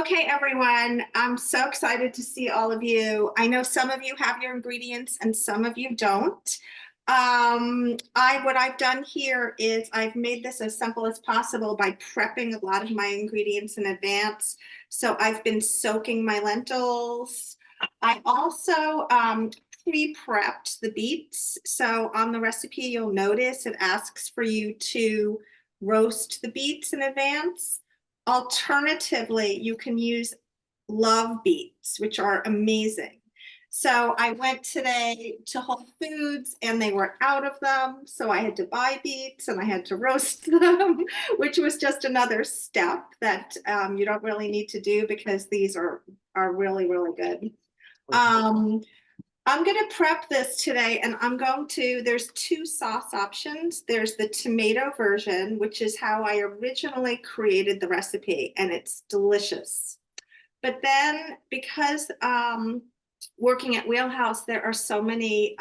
Okay, everyone, I'm so excited to see all of you. I know some of you have your ingredients and some of you don't. What I've done here is I've made this as simple as possible by prepping a lot of my ingredients in advance. So I've been soaking my lentils. I also pre-prepped the beets. So on the recipe, you'll notice it asks for you to roast the beets in advance. Alternatively, you can use love beets, which are amazing. So I went today to Whole Foods and they were out of them. So I had to buy beets and I had to roast them, which was just another step that you don't really need to do because these are really, really good. Um, I'm going to prep this today and there's two sauce options. There's the tomato version, which is how I originally created the recipe, and it's delicious. But then because working at Wheelhouse, there are so many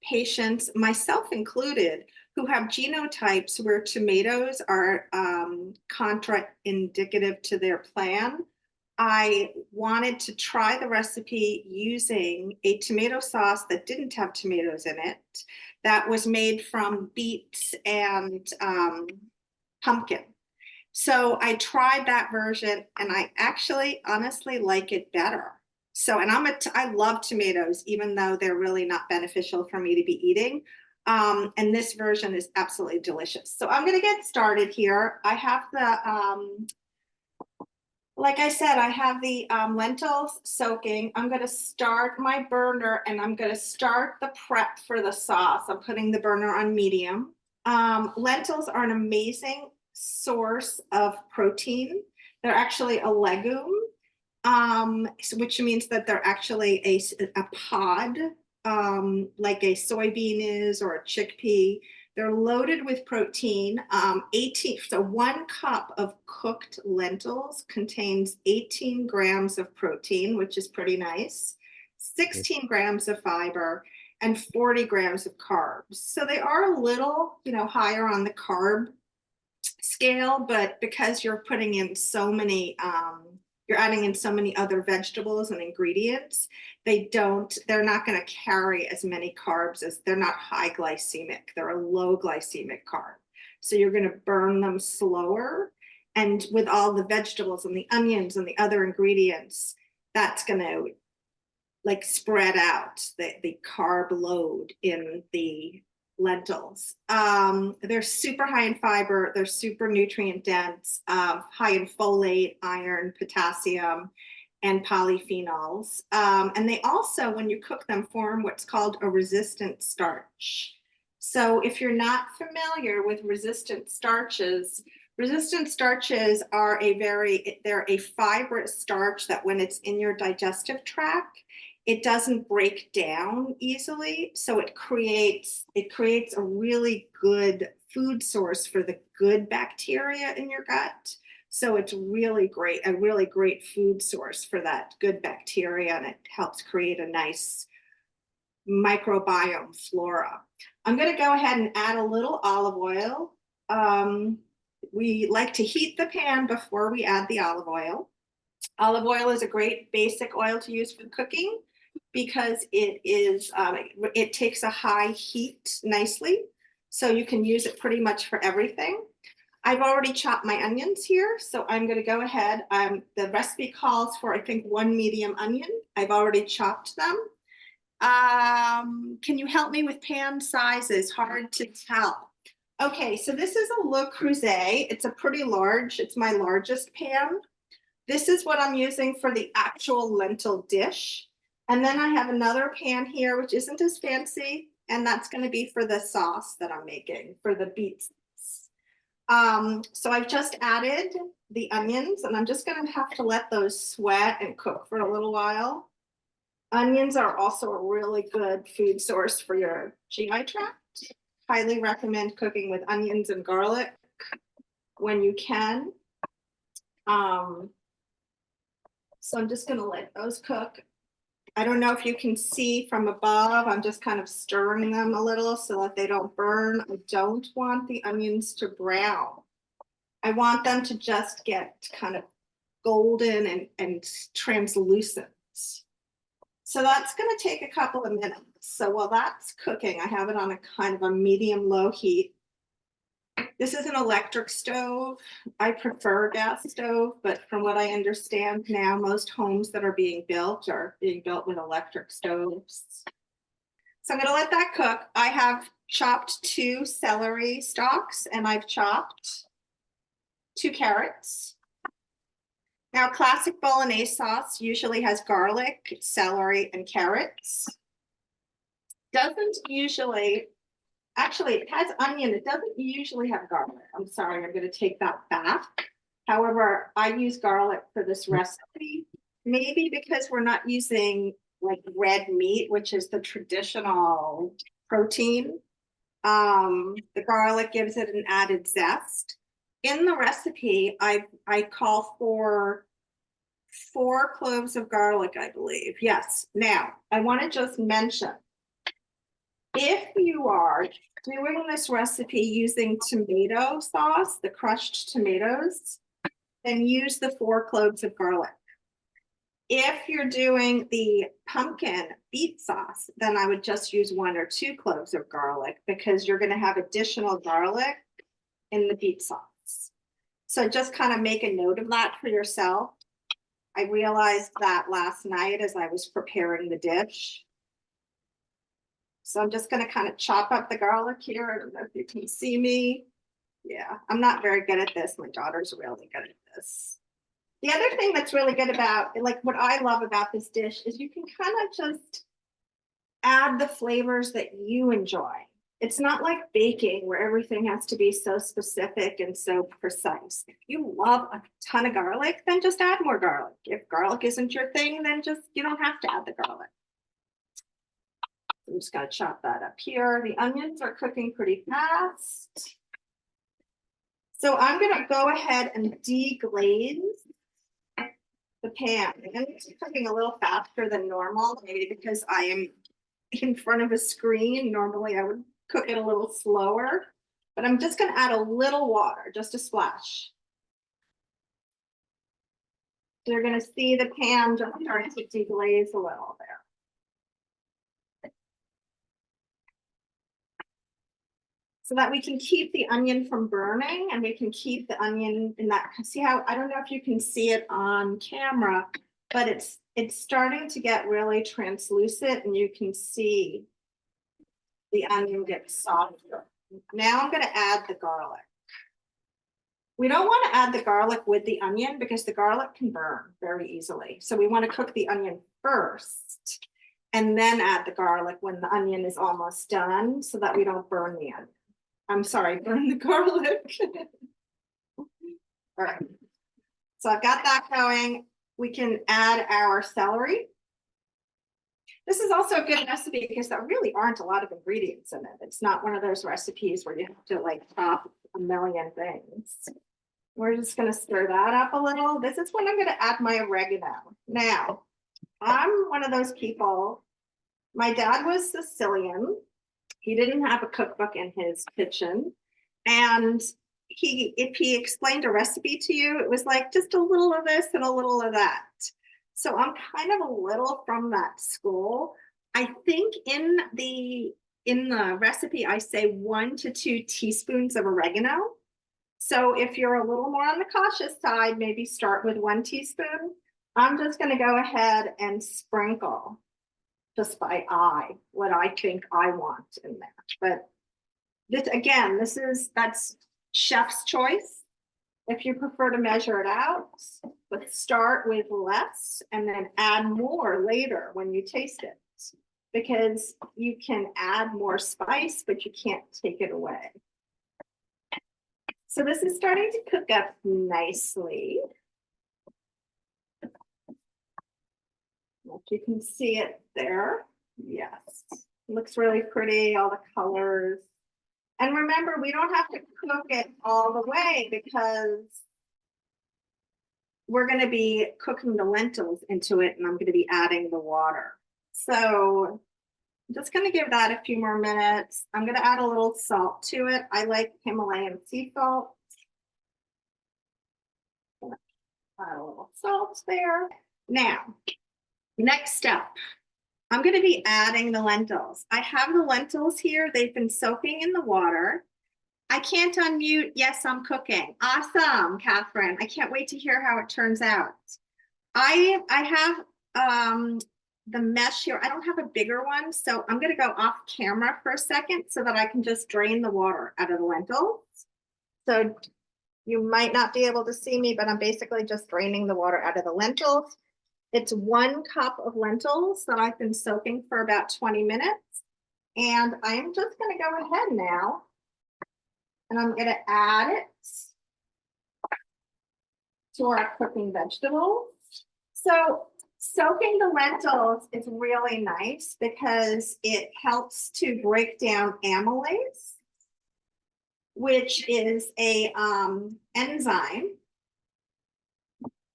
patients, myself included, who have genotypes where tomatoes are contraindicative to their plan. I wanted to try the recipe using a tomato sauce that didn't have tomatoes in it, that was made from beets and pumpkin. So I tried that version and I actually honestly like it better. So, and I love tomatoes, even though they're really not beneficial for me to be eating. And this version is absolutely delicious. So I'm going to get started here. I have like I said, I have the lentils soaking. I'm going to start my burner and I'm going to start the prep for the sauce. I'm putting the burner on medium. Lentils are an amazing source of protein. They're actually a legume, which means that they're actually a pod, like a soybean is or a chickpea. They're loaded with protein. 1 cup of cooked lentils contains 18 grams of protein, which is pretty nice, 16 grams of fiber, and 40 grams of carbs. So they are a little, higher on the carb scale, but because you're putting in so many, you're adding in so many other vegetables and ingredients, they're not going to carry as many carbs as they're not high glycemic. They're a low glycemic carb. So you're going to burn them slower. And with all the vegetables and the onions and the other ingredients, that's going to like spread out the carb load in the lentils. They're super high in fiber. They're super nutrient dense, high in folate, iron, potassium, and polyphenols. And they also, when you cook them, form what's called a resistant starch. So if you're not familiar with resistant starches are they're a fibrous starch that when it's in your digestive tract, it doesn't break down easily. So it creates a really good food source for the good bacteria in your gut. So it's really great, a really great food source for that good bacteria, and it helps create a nice microbiome flora. I'm going to go ahead and add a little olive oil. We like to heat the pan before we add the olive oil. Olive oil is a great basic oil to use for cooking because it takes a high heat nicely. So you can use it pretty much for everything. I've already chopped my onions here, so I'm going to go ahead. The recipe calls for, I think, 1 medium onion. I've already chopped them. Can you help me with pan sizes? Hard to tell. Okay, so this is a Le Creuset. It's a pretty large, it's my largest pan. This is what I'm using for the actual lentil dish. And then I have another pan here, which isn't as fancy, and that's going to be for the sauce that I'm making, for the beets. So I've just added the onions, and I'm just going to have to let those sweat and cook for a little while. Onions are also a really good food source for your GI tract. Highly recommend cooking with onions and garlic when you can. So I'm just going to let those cook. I don't know if you can see from above, I'm just kind of stirring them a little so that they don't burn. I don't want the onions to brown. I want them to just get kind of golden and translucent. So that's going to take a couple of minutes. So while that's cooking, I have it on a kind of a medium low heat. This is an electric stove. I prefer a gas stove, but from what I understand now, most homes that are being built with electric stoves. So I'm going to let that cook. I have chopped 2 celery stalks and I've chopped 2 carrots. Now, classic bolognese sauce usually has garlic, celery, and carrots. Doesn't usually, actually, it has onion. It doesn't usually have garlic. I'm sorry, I'm going to take that back. However, I use garlic for this recipe, maybe because we're not using like red meat, which is the traditional protein. The garlic gives it an added zest. In the recipe, I call for 4 cloves of garlic, I believe. Yes. Now, I want to just mention, if you are doing this recipe using tomato sauce, the crushed tomatoes, then use the 4 cloves of garlic. If you're doing the pumpkin beet sauce, then I would just use 1 or 2 cloves of garlic because you're going to have additional garlic in the beet sauce. So just kind of make a note of that for yourself. I realized that last night as I was preparing the dish. So I'm just going to kind of chop up the garlic here. I don't know if you can see me. Yeah, I'm not very good at this. My daughter's really good at this. The other thing that's really good about, like what I love about this dish is you can kind of just add the flavors that you enjoy. It's not like baking where everything has to be so specific and so precise. If you love a ton of garlic, then just add more garlic. If garlic isn't your thing, then just, you don't have to add the garlic. I'm just gonna chop that up here. The onions are cooking pretty fast. So I'm gonna go ahead and deglaze the pan. And it's cooking a little faster than normal, maybe because I am in front of a screen. Normally I would cook it a little slower, but I'm just going to add a little water, just a splash. So you're going to see the pan just starting to deglaze a little there. So that we can keep the onion from burning and we can keep the onion in that, see how, I don't know if you can see it on camera, but it's starting to get really translucent and you can see the onion gets softer. Now I'm going to add the garlic. We don't want to add the garlic with the onion because the garlic can burn very easily. So we want to cook the onion first and then add the garlic when the onion is almost done so that we don't burn the onion. I'm sorry, burn the garlic. All right. So I've got that going. We can add our celery. This is also a good recipe because there really aren't a lot of ingredients in it. It's not one of those recipes where you have to like chop a million things. We're just going to stir that up a little. This is when I'm going to add my oregano. Now, I'm one of those people. My dad was Sicilian. He didn't have a cookbook in his kitchen. And if he explained a recipe to you, it was like just a little of this and a little of that. So I'm kind of a little from that school. I think in the recipe, I say 1 to 2 teaspoons of oregano. So if you're a little more on the cautious side, maybe start with 1 teaspoon. I'm just going to go ahead and sprinkle just by eye what I think I want in there. But this, again, that's chef's choice. If you prefer to measure it out, but start with less and then add more later when you taste it, because you can add more spice, but you can't take it away. So this is starting to cook up nicely. If you can see it there, yes, looks really pretty, all the colors. And remember, we don't have to cook it all the way because we're going to be cooking the lentils into it and I'm going to be adding the water. So I'm just going to give that a few more minutes. I'm going to add a little salt to it. I like Himalayan sea salt. Add a little salt there. Now, next step. I'm going to be adding the lentils. I have the lentils here. They've been soaking in the water. I can't unmute. Yes, I'm cooking. Awesome, Catherine. I can't wait to hear how it turns out. I have the mesh here. I don't have a bigger one, so I'm going to go off camera for a second so that I can just drain the water out of the lentils. So you might not be able to see me, but I'm basically just draining the water out of the lentils. It's 1 cup of lentils that I've been soaking for about 20 minutes. And I'm just going to go ahead now and I'm going to add it to our cooking vegetables. So soaking the lentils is really nice because it helps to break down amylase, which is a enzyme.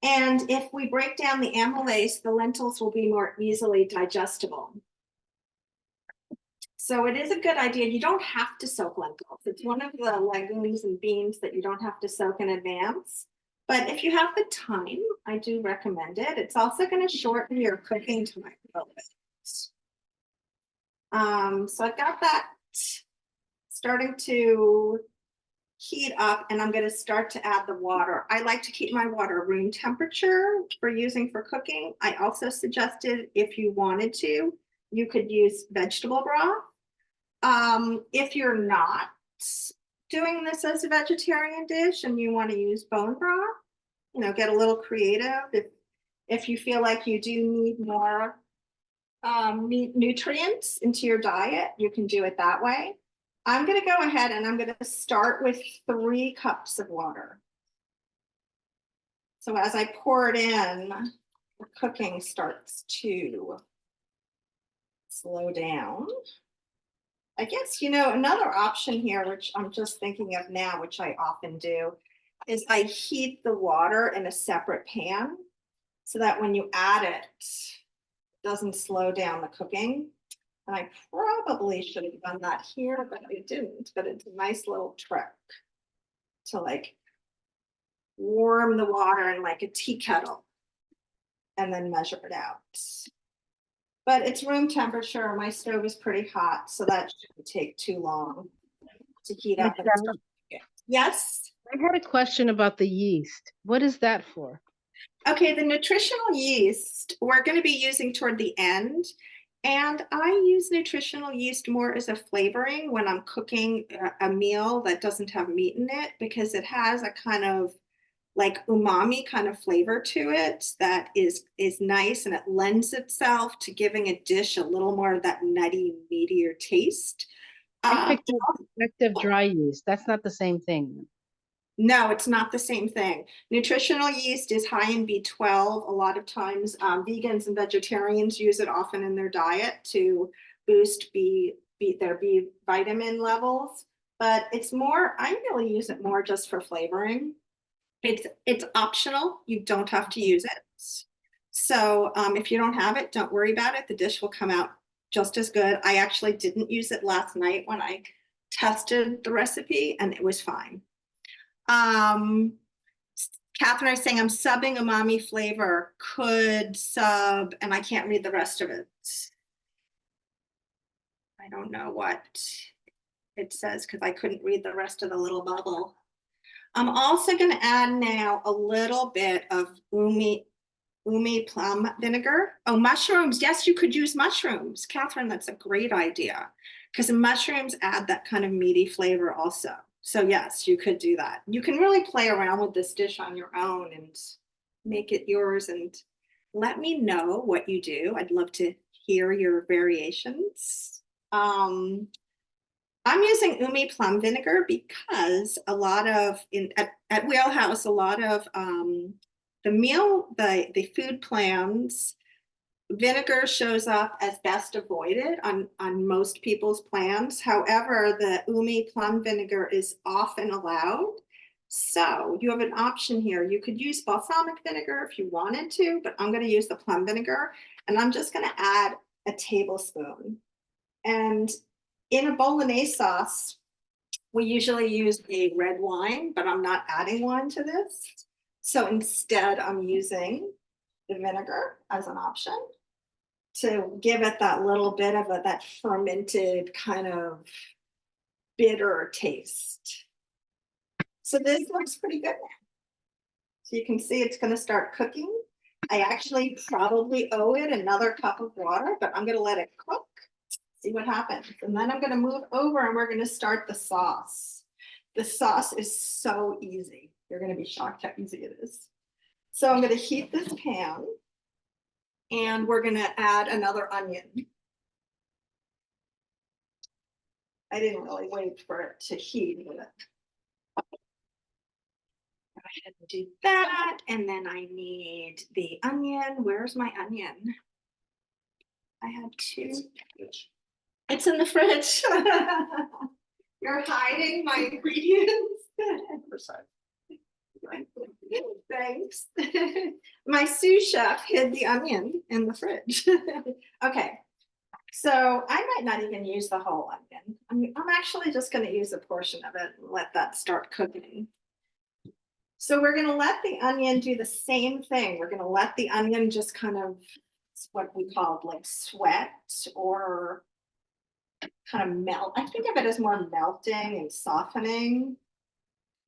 And if we break down the amylase, the lentils will be more easily digestible. So it is a good idea. You don't have to soak lentils. It's one of the legumes and beans that you don't have to soak in advance. But if you have the time, I do recommend it. It's also going to shorten your cooking time a little bit. So I've got that starting to heat up, and I'm going to start to add the water. I like to keep my water room temperature for using for cooking. I also suggested if you wanted to, you could use vegetable broth. If you're not doing this as a vegetarian dish and you want to use bone broth, you know, get a little creative. If you feel like you do need more nutrients into your diet, you can do it that way. I'm going to go ahead and I'm going to start with 3 cups of water. So as I pour it in, the cooking starts to slow down. I guess, you know, another option here, which I'm just thinking of now, which I often do, is I heat the water in a separate pan so that when you add it, it doesn't slow down the cooking. And I probably should have done that here, but I didn't. But it's a nice little trick to like warm the water in like a tea kettle and then measure it out. But it's room temperature. My stove is pretty hot, so that shouldn't take too long to heat up. Yes? I had a question about the yeast. What is that for? Okay, the nutritional yeast we're going to be using toward the end. And I use nutritional yeast more as a flavoring when I'm cooking a meal that doesn't have meat in it, because it has a kind of like umami kind of flavor to it that is nice, and it lends itself to giving a dish a little more of that nutty, meatier taste. I picked up active dry yeast. That's not the same thing. No, it's not the same thing. Nutritional yeast is high in B12. A lot of times vegans and vegetarians use it often in their diet to boost their B vitamin levels. But it's more, I really use it more just for flavoring. It's optional. You don't have to use it. So if you don't have it, don't worry about it. The dish will come out just as good. I actually didn't use it last night when I tested the recipe, and it was fine. Catherine is saying I'm subbing umami flavor, could sub, and I can't read the rest of it. I don't know what it says because I couldn't read the rest of the little bubble. I'm also going to add now a little bit of umi plum vinegar. Oh, mushrooms. Yes, you could use mushrooms. Catherine, that's a great idea because mushrooms add that kind of meaty flavor also. So yes, you could do that. You can really play around with this dish on your own and make it yours, and let me know what you do. I'd love to hear your variations. I'm using umi plum vinegar because a lot of at Wheelhouse, a lot of the food plans, vinegar shows up as best avoided on most people's plans. However, the umi plum vinegar is often allowed. So you have an option here. You could use balsamic vinegar if you wanted to, but I'm going to use the plum vinegar, and I'm just going to add a tablespoon. And in a bolognese sauce, we usually use a red wine, but I'm not adding wine to this. So instead, I'm using the vinegar as an option to give it that little bit of that fermented kind of bitter taste. So this looks pretty good now. So you can see it's going to start cooking. I actually probably owe it another cup of water, but I'm going to let it cook, see what happens. And then I'm going to move over and we're going to start the sauce. The sauce is so easy. You're going to be shocked how easy it is. So I'm going to heat this pan and we're going to add another onion. I didn't really wait for it to heat, but go ahead and do that. And then I need the onion. Where's my onion? I have two. It's in the fridge. You're hiding my ingredients. Thanks. My sous chef hid the onion in the fridge. Okay. So I might not even use the whole onion. I'm actually just going to use a portion of it and let that start cooking. So we're going to let the onion do the same thing. We're going to let the onion just kind of, what we call like sweat or kind of melt. I think of it as more melting and softening.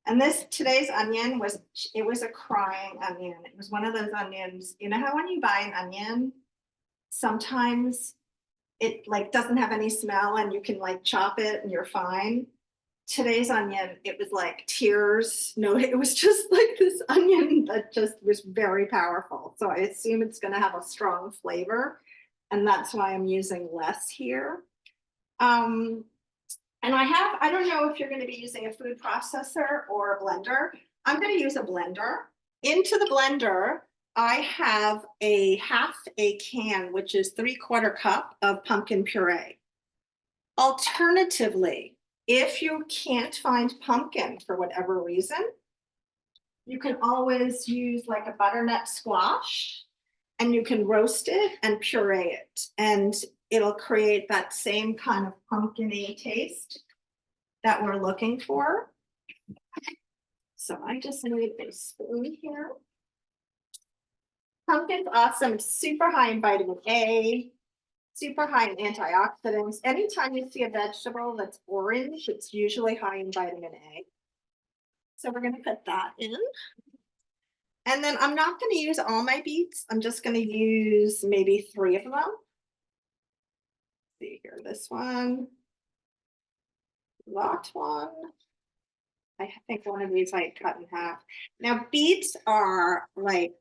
And today's onion was a crying onion. It was one of those onions, you know how when you buy an onion, sometimes it like doesn't have any smell and you can like chop it and you're fine. Today's onion, it was like tears. No, it was just like this onion that just was very powerful. So I assume it's going to have a strong flavor. And that's why I'm using less here. And I don't know if you're going to be using a food processor or a blender. I'm going to use a blender. Into the blender, I have half a can, which is 3/4 cup of pumpkin puree. Alternatively, if you can't find pumpkin for whatever reason, you can always use like a butternut squash and you can roast it and puree it. And it'll create that same kind of pumpkin-y taste that we're looking for. So I just need a spoon here. Pumpkin's awesome. It's super high in vitamin A, super high in antioxidants. Anytime you see a vegetable that's orange, it's usually high in vitamin A. So we're going to put that in. And then I'm not going to use all my beets. I'm just going to use maybe 3 of them. Let's see here, this one, that one. I think one of these I cut in half. Now beets are a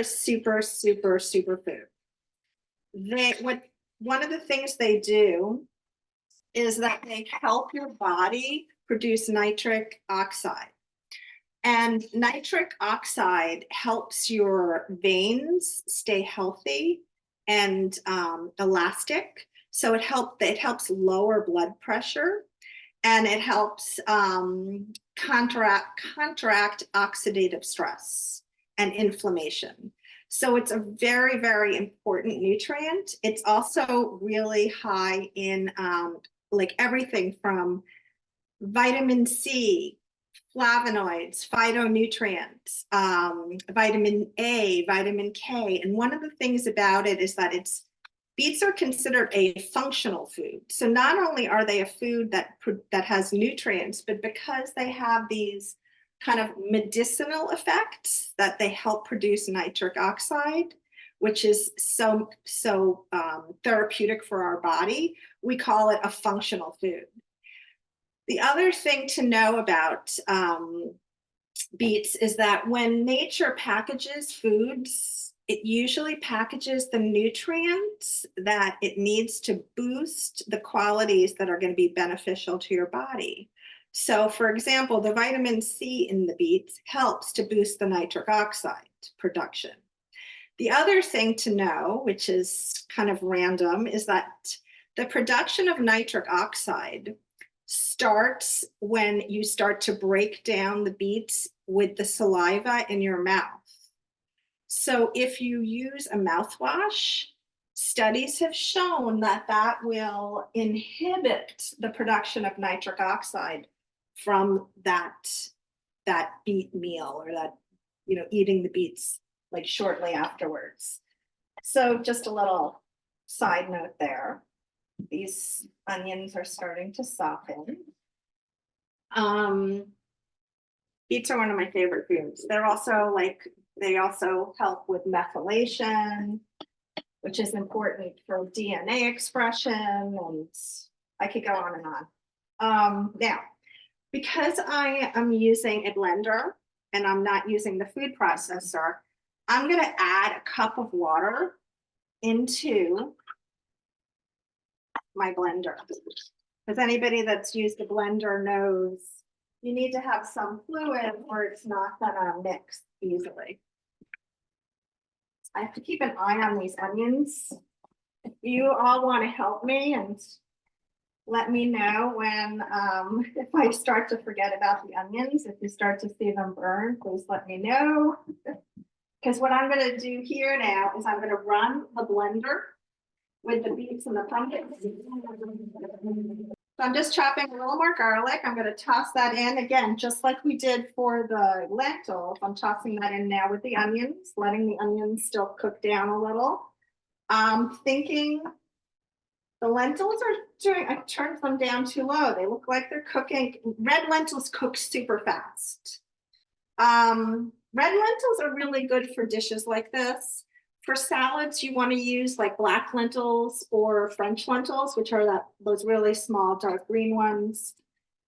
super, super, super food. One of the things they do is that they help your body produce nitric oxide. And nitric oxide helps your veins stay healthy and elastic. So it helps lower blood pressure and it helps counteract oxidative stress and inflammation. So it's a very, very important nutrient. It's also really high in like everything from vitamin C, flavonoids, phytonutrients, vitamin A, vitamin K. And one of the things about it is that beets are considered a functional food. So not only are they a food that has nutrients, but because they have these kind of medicinal effects that they help produce nitric oxide, which is so therapeutic for our body, we call it a functional food. The other thing to know about beets is that when nature packages foods, it usually packages the nutrients that it needs to boost the qualities that are going to be beneficial to your body. So, for example, the vitamin C in the beets helps to boost the nitric oxide production. The other thing to know, which is kind of random, is that the production of nitric oxide starts when you start to break down the beets with the saliva in your mouth. So if you use a mouthwash, studies have shown that will inhibit the production of nitric oxide from that beet meal or eating the beets like shortly afterwards. So just a little side note there. These onions are starting to soften. Beets are one of my favorite foods. They also help with methylation, which is important for DNA expression, and I could go on and on. Now, because I am using a blender and I'm not using the food processor, I'm going to add a cup of water into my blender. Because anybody that's used a blender knows you need to have some fluid or it's not gonna mix easily. I have to keep an eye on these onions. If you all want to help me and let me know when, if I start to forget about the onions, if you start to see them burn, please let me know. Because what I'm going to do here now is I'm going to run the blender with the beets and the pumpkins. So I'm just chopping a little more garlic. I'm going to toss that in again, just like we did for the lentils. I'm tossing that in now with the onions, letting the onions still cook down a little. Thinking the lentils are doing, I turned them down too low. They look like they're cooking. Red lentils cook super fast. Red lentils are really good for dishes like this. For salads, you want to use like black lentils or French lentils, which are those really small dark green ones.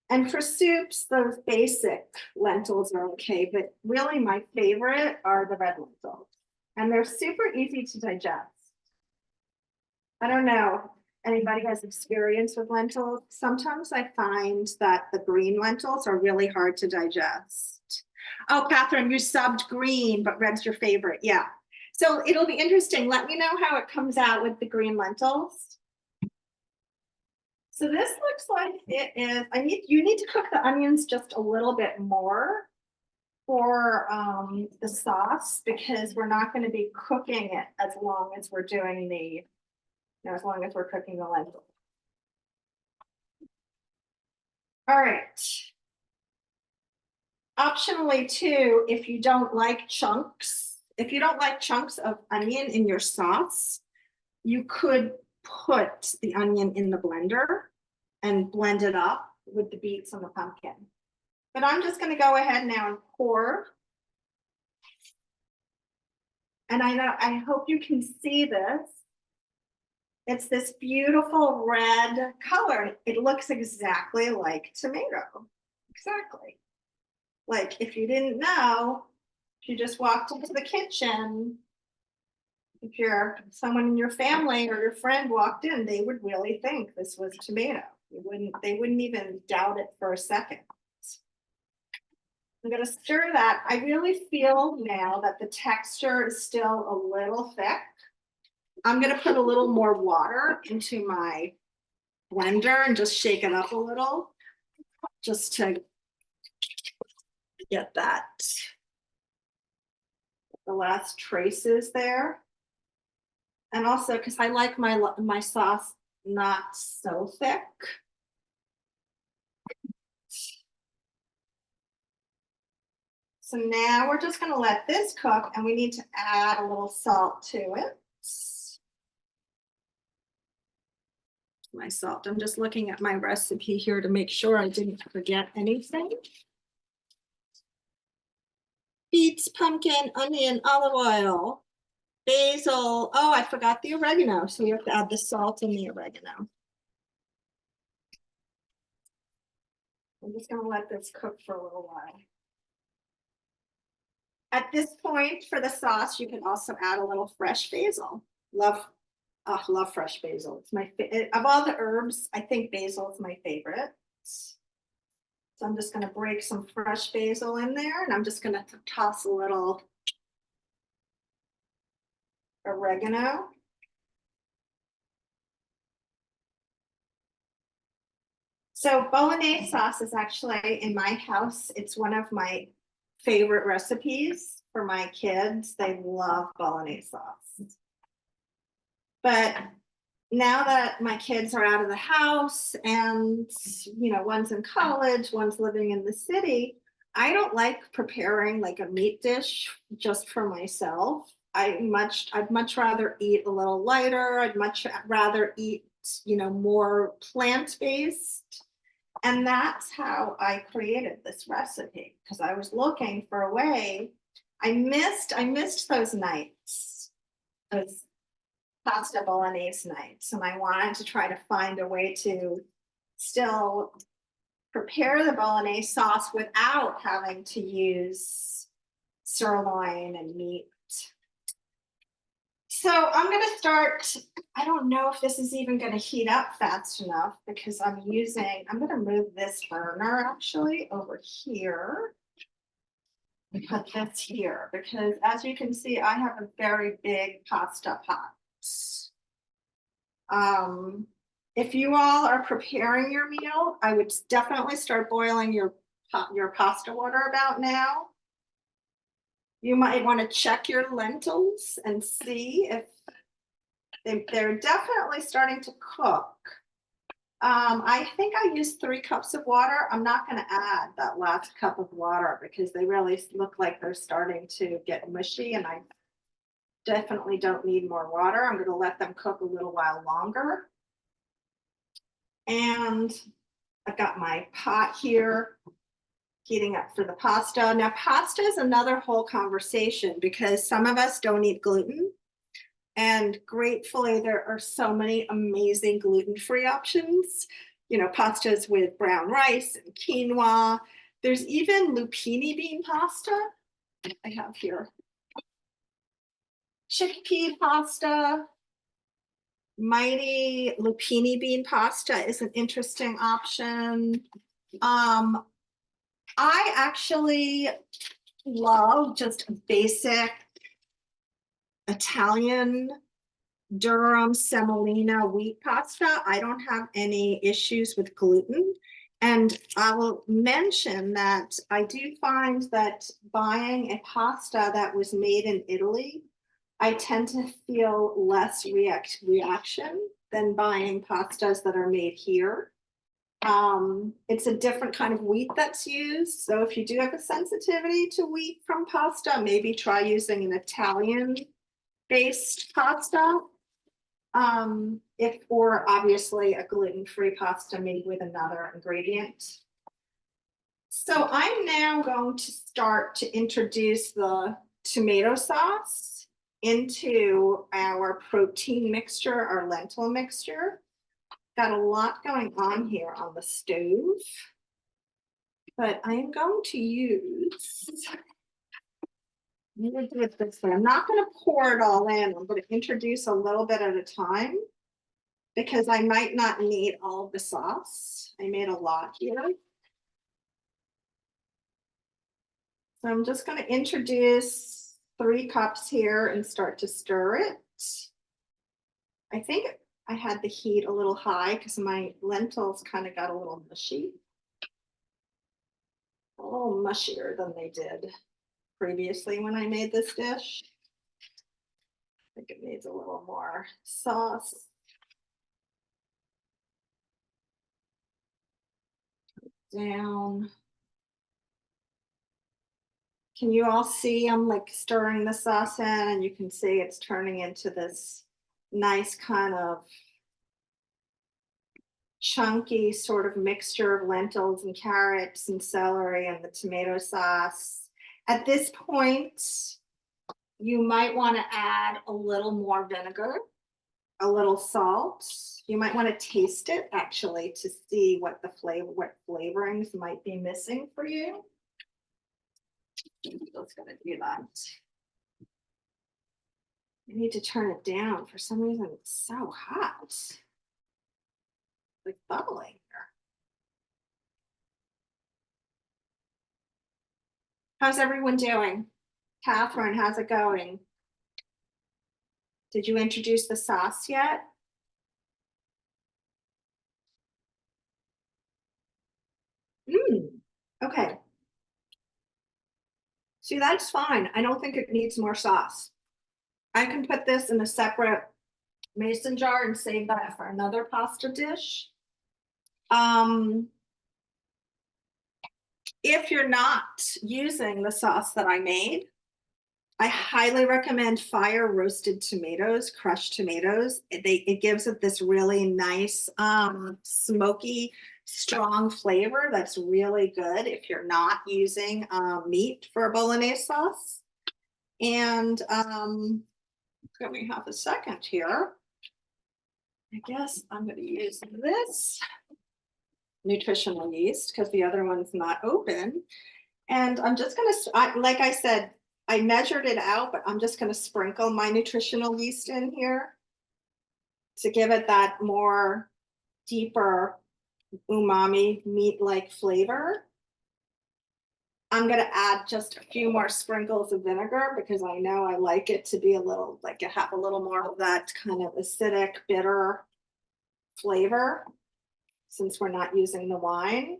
And for soups, those basic lentils are okay, but really my favorite are the red lentils. And they're super easy to digest. I don't know, anybody has experience with lentils? Sometimes I find that the green lentils are really hard to digest. Oh, Catherine, you subbed green, but red's your favorite. Yeah. So it'll be interesting. Let me know how it comes out with the green lentils. So this looks like it is, you need to cook the onions just a little bit more for the sauce, because we're not going to be cooking it as long as we're doing the, as long as we're cooking the lentils. All right. Optionally too, if you don't like chunks of onion in your sauce, you could put the onion in the blender and blend it up with the beets and the pumpkin. But I'm just going to go ahead now and pour. And I hope you can see this. It's this beautiful red color. It looks exactly like tomato. Exactly. Like if you didn't know, if you just walked into the kitchen, if someone in your family or your friend walked in, they would really think this was tomato. They wouldn't even doubt it for a second. I'm going to stir that. I really feel now that the texture is still a little thick. I'm going to put a little more water into my blender and just shake it up a little, just to get that, the last traces there. And also because I like my sauce not so thick. So now we're just going to let this cook, and we need to add a little salt to it. My salt. I'm just looking at my recipe here to make sure I didn't forget anything. Beets, pumpkin, onion, olive oil, basil. Oh, I forgot the oregano. So we have to add the salt and the oregano. I'm just going to let this cook for a little while. At this point for the sauce, you can also add a little fresh basil. Love fresh basil. It's my of all the herbs, I think basil is my favorite. So I'm just going to break some fresh basil in there, and I'm just going to toss a little oregano. So bolognese sauce is actually in my house. It's one of my favorite recipes for my kids. They love bolognese sauce. But now that my kids are out of the house and, one's in college, one's living in the city, I don't like preparing like a meat dish just for myself. I'd much rather eat a little lighter. I'd much rather eat, more plant-based. And that's how I created this recipe, because I was looking for a way. I missed those nights, those pasta bolognese nights, and I wanted to try to find a way to still prepare the bolognese sauce without having to use sirloin and meat. So I'm going to start. I don't know if this is even going to heat up fast enough because I'm going to move this burner actually over here. Put this here because as you can see, I have a very big pasta pot. If you all are preparing your meal, I would definitely start boiling your pasta water about now. You might want to check your lentils and see if they're definitely starting to cook. I think I used 3 cups of water. I'm not going to add that last cup of water because they really look like they're starting to get mushy, and I definitely don't need more water. I'm going to let them cook a little while longer. And I've got my pot here heating up for the pasta. Now, pasta is another whole conversation because some of us don't eat gluten. And gratefully, there are so many amazing gluten-free options. Pastas with brown rice and quinoa. There's even lupini bean pasta. I have here. Chickpea pasta. Mighty lupini bean pasta is an interesting option. I actually love just basic Italian durum semolina wheat pasta. I don't have any issues with gluten. And I will mention that I do find that buying a pasta that was made in Italy, I tend to feel less reaction than buying pastas that are made here. It's a different kind of wheat that's used. So if you do have a sensitivity to wheat from pasta, maybe try using an Italian-based pasta. Or obviously a gluten-free pasta made with another ingredient. So I'm now going to start to introduce the tomato sauce into our protein mixture, our lentil mixture. Got a lot going on here on the stove, but I'm going to use, I'm going to do it this way. I'm not going to pour it all in. I'm going to introduce a little bit at a time because I might not need all of the sauce. I made a lot here. So I'm just going to introduce 3 cups here and start to stir it. I think I had the heat a little high because my lentils kind of got a little mushy. A little mushier than they did previously when I made this dish. I think it needs a little more sauce. Down. Can you all see I'm like stirring the sauce in, and you can see it's turning into this nice kind of chunky sort of mixture of lentils and carrots and celery and the tomato sauce. At this point, you might want to add a little more vinegar, a little salt. You might want to taste it actually to see what flavorings might be missing for you. I'm just going to do that. I need to turn it down. For some reason, it's so hot. Like bubbling here. How's everyone doing? Catherine, how's it going? Did you introduce the sauce yet? Okay. See, that's fine. I don't think it needs more sauce. I can put this in a separate mason jar and save that for another pasta dish. if you're not using the sauce that I made, I highly recommend fire roasted tomatoes, crushed tomatoes. It gives it this really nice, smoky, strong flavor that's really good if you're not using meat for a bolognese sauce. And give me half a second here. I guess I'm going to use this nutritional yeast because the other one's not open. And I'm just going to, like I said, I measured it out, but I'm just going to sprinkle my nutritional yeast in here to give it that more deeper umami meat-like flavor. I'm going to add just a few more sprinkles of vinegar because I know I like it to be a little, like it have a little more of that kind of acidic, bitter flavor since we're not using the wine.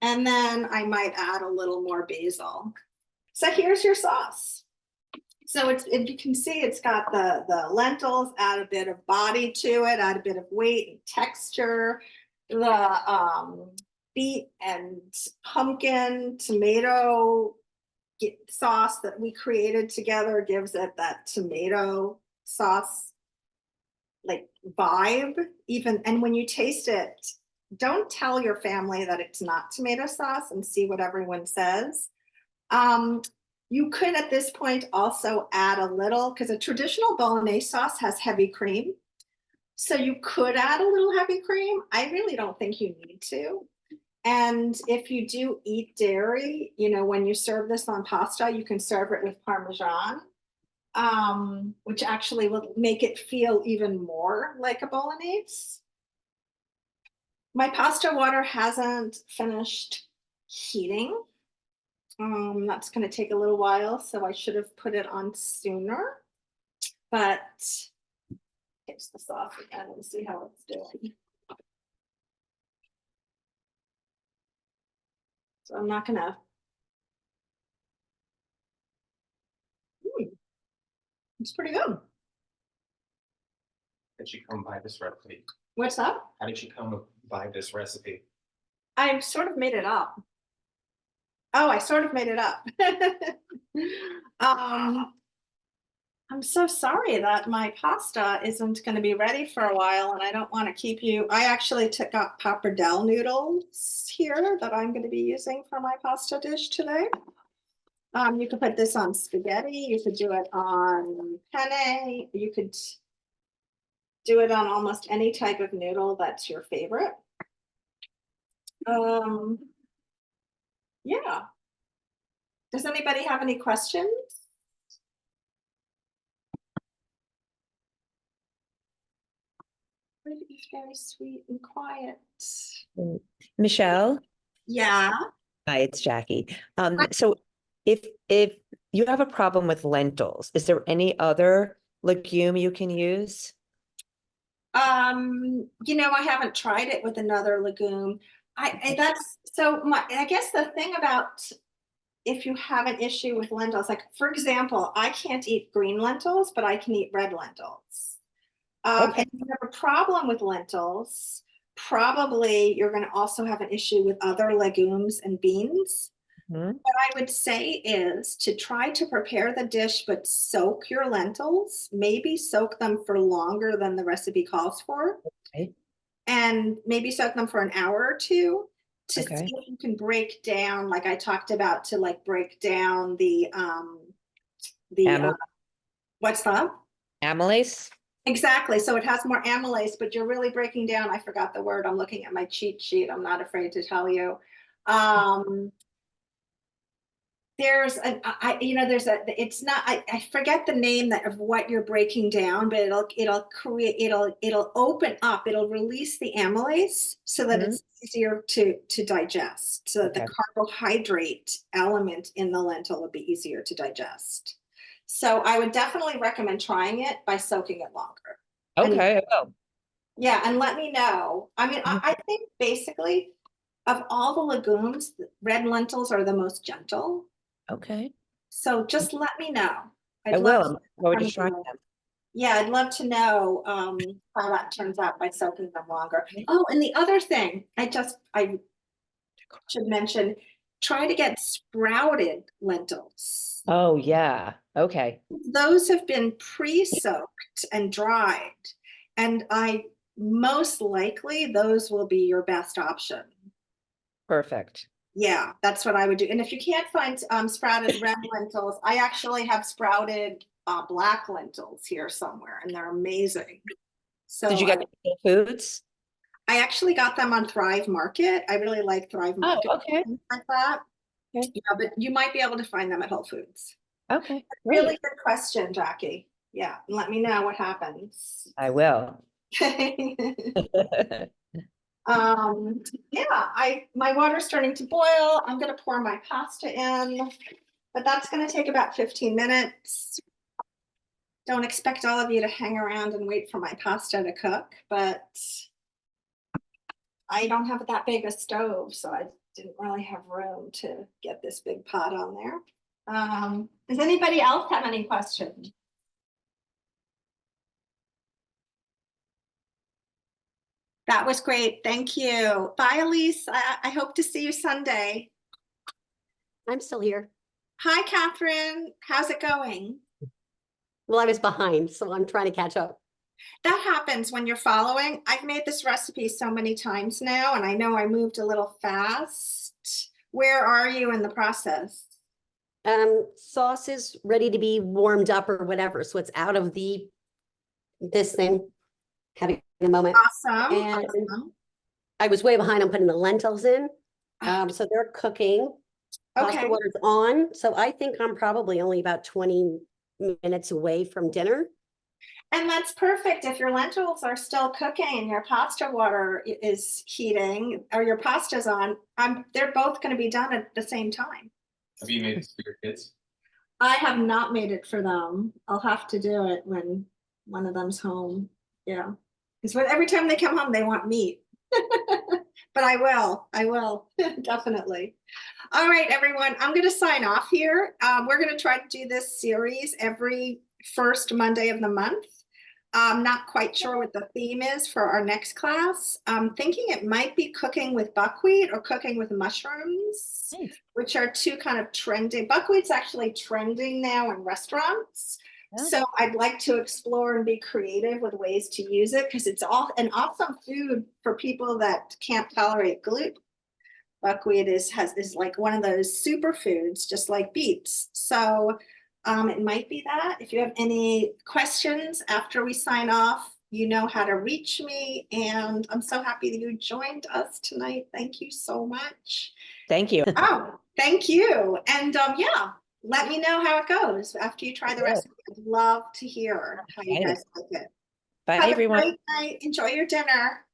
And then I might add a little more basil. So here's your sauce. So it's, if you can see, it's got the lentils, add a bit of body to it, add a bit of weight and texture. The beet and pumpkin tomato sauce that we created together gives it that tomato sauce like vibe even. And when you taste it, don't tell your family that it's not tomato sauce and see what everyone says. You could at this point also add a little, because a traditional bolognese sauce has heavy cream. So you could add a little heavy cream. I really don't think you need to. And if you do eat dairy, you know, when you serve this on pasta, you can serve it with Parmesan, which actually will make it feel even more like a bolognese. My pasta water hasn't finished heating. That's going to take a little while, so I should have put it on sooner. But taste the sauce again and see how it's doing. So I'm not gonna. It's pretty good. Did you come by this recipe? What's up? How did you come by this recipe? I sort of made it up. Oh, I sort of made it up. I'm so sorry that my pasta isn't going to be ready for a while, and I don't want to keep you. I actually took out pappardelle noodles here that I'm going to be using for my pasta dish today. You could put this on spaghetti. You could do it on penne. You could do it on almost any type of noodle that's your favorite. Yeah. Does anybody have any questions? It's very sweet and quiet. Michelle, Yeah. hi, it's Jackie. So if you have a problem with lentils, is there any other legume you can use? You know, I haven't tried it with another legume. That's so I guess the thing about if you have an issue with lentils, like for example, I can't eat green lentils, but I can eat red lentils. Okay. And if you have a problem with lentils, probably you're going to also have an issue with other legumes and beans. Mhm. What I would say is to try to prepare the dish, but soak your lentils, maybe soak them for longer than the recipe calls for. Okay. And maybe soak them for an hour or two to Okay. see if you can break down, like I talked about, to like break down the what's that? Amylase? Exactly. So it has more amylase, but you're really breaking down. I forgot the word. I'm looking at my cheat sheet. I'm not afraid to tell you. There's it's not, I forget the name of what you're breaking down, but it'll open up, it'll release the amylase so that it's easier to digest, so that the carbohydrate element in the lentil would be easier to digest. So I would definitely recommend trying it by soaking it longer. Okay. Yeah, and let me know. I mean, I think basically of all the legumes, red lentils are the most gentle. Okay. So just let me know. I will. I'm going to try them. Yeah, I'd love to know how that turns out by soaking them longer. Oh, and the other thing, I should mention, try to get sprouted lentils. Oh, yeah. Okay. Those have been pre-soaked and dried. And most likely those will be your best option. Perfect. Yeah, that's what I would do. And if you can't find sprouted red lentils, I actually have sprouted black lentils here somewhere, and they're amazing. So Did you get Whole Foods? I actually got them on Thrive Market. I really like Thrive Market. okay. Things like that. Okay. Yeah, but you might be able to find them at Whole Foods. Okay. Really Great. good question, Jackie. Yeah, let me know what happens. I will. Yeah, my water's starting to boil. I'm gonna pour my pasta in, but that's gonna take about 15 minutes. Don't expect all of you to hang around and wait for my pasta to cook, but I don't have that big a stove, so I didn't really have room to get this big pot on there. Does anybody else have any questions? That was great. Thank you. Bye, Elise. I hope to see you Sunday. I'm still here. Hi, Catherine. How's it going? Well, I was behind, so I'm trying to catch up. That happens when you're following. I've made this recipe so many times now, and I know I moved a little fast. Where are you in the process? Sauce is ready to be warmed up or whatever, so it's out of this thing, having a moment. Awesome. And Awesome. I was way behind on putting the lentils in. So they're cooking. Pasta Okay. water's on. So I think I'm probably only about 20 minutes away from dinner. And that's perfect. If your lentils are still cooking and your pasta water is heating or your pasta's on, they're both going to be done at the same time. Have you made this for your kids? I have not made it for them. I'll have to do it when one of them's home. Yeah. Because every time they come home, they want meat. But I will, definitely. All right, everyone, I'm going to sign off here. We're going to try to do this series every first Monday of the month. I'm not quite sure what the theme is for our next class. I'm thinking it might be cooking with buckwheat or cooking with mushrooms, Nice. which are two kind of trending. Buckwheat's actually trending now in restaurants. Yeah. So I'd like to explore and be creative with ways to use it because it's an awesome food for people that can't tolerate gluten. Buckwheat is like one of those superfoods, just like beets. So it might be that. If you have any questions after we sign off, you know how to reach me. And I'm so happy that you joined us tonight. Thank you so much. Thank you. Oh, thank you. And yeah, let me know how it goes after you try the Good. recipe. I'd love to hear how you Okay. guys like it. Bye, Have everyone. a great night. Enjoy your dinner.